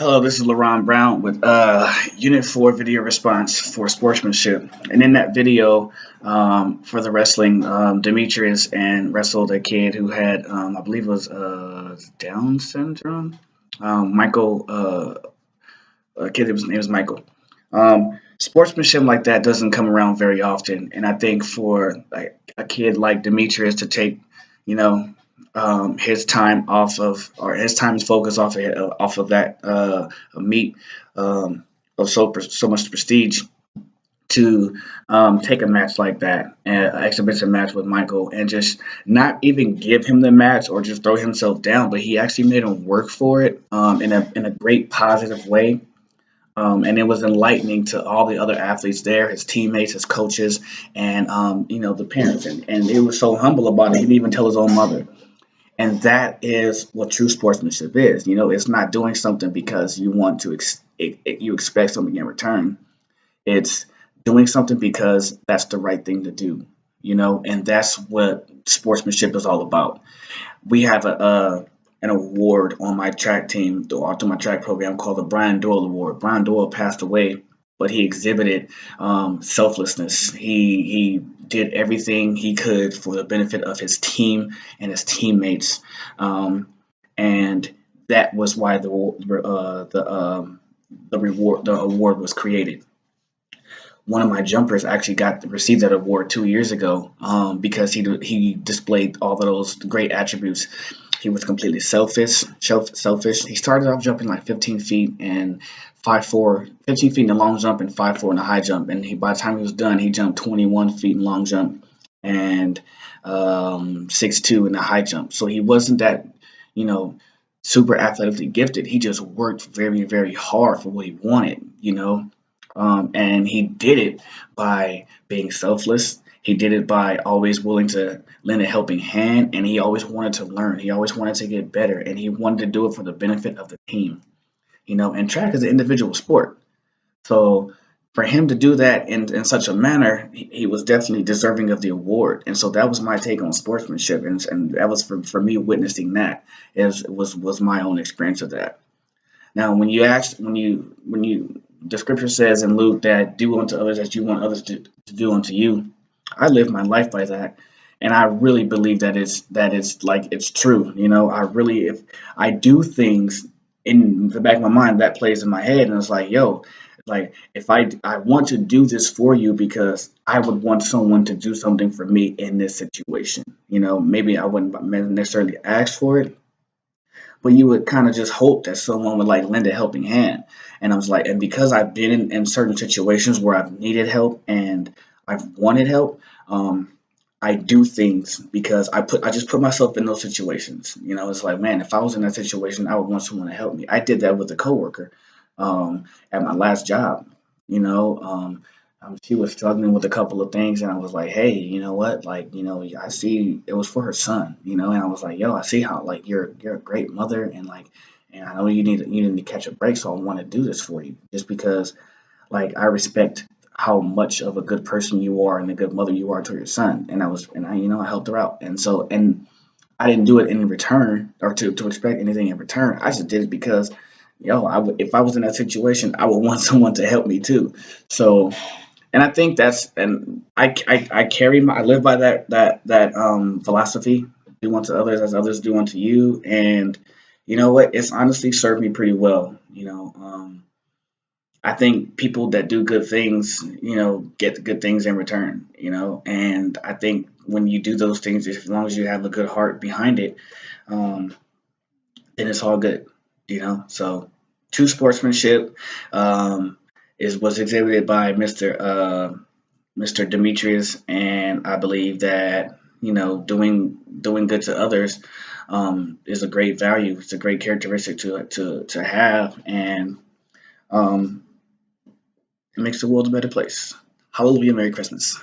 Hello, this is LaRon Brown with Unit 4 video response for Sportsmanship. And in that video for the wrestling, Demetrius and wrestled a kid who had, I believe it was Down syndrome. Michael, a kid, his name was Michael. Sportsmanship like that doesn't come around very often. And I think for like a kid like Demetrius to take, you know, his time off of, or his time is focused off of that meet of so much prestige to take a match like that, an exhibition match with Michael, and just not even give him the match or just throw himself down, but he actually made him work for it in a great positive way. And it was enlightening to all the other athletes there, his teammates, his coaches, and the parents. And he was so humble about it. He didn't even tell his own mother. And that is what true sportsmanship is. It's not doing something because you want to you expect something in return. It's doing something because that's the right thing to do. And that's what sportsmanship is all about. We have an award on my track team through my track program called the Brian Doyle Award. Brian Doyle passed away, but he exhibited selflessness. He did everything he could for the benefit of his team and his teammates, and that was why the award was created. One of my jumpers actually received that award 2 years ago because he displayed all of those great attributes. He was completely selfish. He started off jumping like 15 feet and 5'4", 15 feet in the long jump and 5'4" in the high jump. And by the time he was done, he jumped 21 feet in long jump and 6'2" in the high jump. So he wasn't that, super athletically gifted. He just worked very, very hard for what he wanted, and he did it by being selfless. He did it by always willing to lend a helping hand, and he always wanted to learn. He always wanted to get better, and he wanted to do it for the benefit of the team. And track is an individual sport. So for him to do that in such a manner, he was definitely deserving of the award. And so that was my take on sportsmanship, and that was for me witnessing that was my own experience of that. Now, the scripture says in Luke that do unto others as you want others to do unto you. I live my life by that, and I really believe that it's true. If I do things in the back of my mind, that plays in my head, and it's like, yo, like if I want to do this for you because I would want someone to do something for me in this situation. Maybe I wouldn't necessarily ask for it, but you would kind of just hope that someone would like lend a helping hand. And I was like, and because I've been in certain situations where I've needed help and I've wanted help, I do things because I just put myself in those situations. It's like, man, if I was in that situation, I would want someone to help me. I did that with a coworker at my last job. She was struggling with a couple of things, and I was like, hey, you know what? Like, I see it was for her son, and I was like, yo, I see how like you're a great mother, and like, and I know you need to catch a break, so I want to do this for you, just because like I respect how much of a good person you are and a good mother you are to your son, and I helped her out, and I didn't do it in return or to expect anything in return. I just did it because, if I was in that situation, I would want someone to help me too. So, and I think I live by that philosophy. Do unto others as others do unto you, and you know what? It's honestly served me pretty well. I think people that do good things, get good things in return. And I think when you do those things, as long as you have a good heart behind it, then it's all good. So true sportsmanship was exhibited by Mr. Demetrius, and I believe that doing good to others is a great value. It's a great characteristic to have, and it makes the world a better place. Hallelujah, Merry Christmas.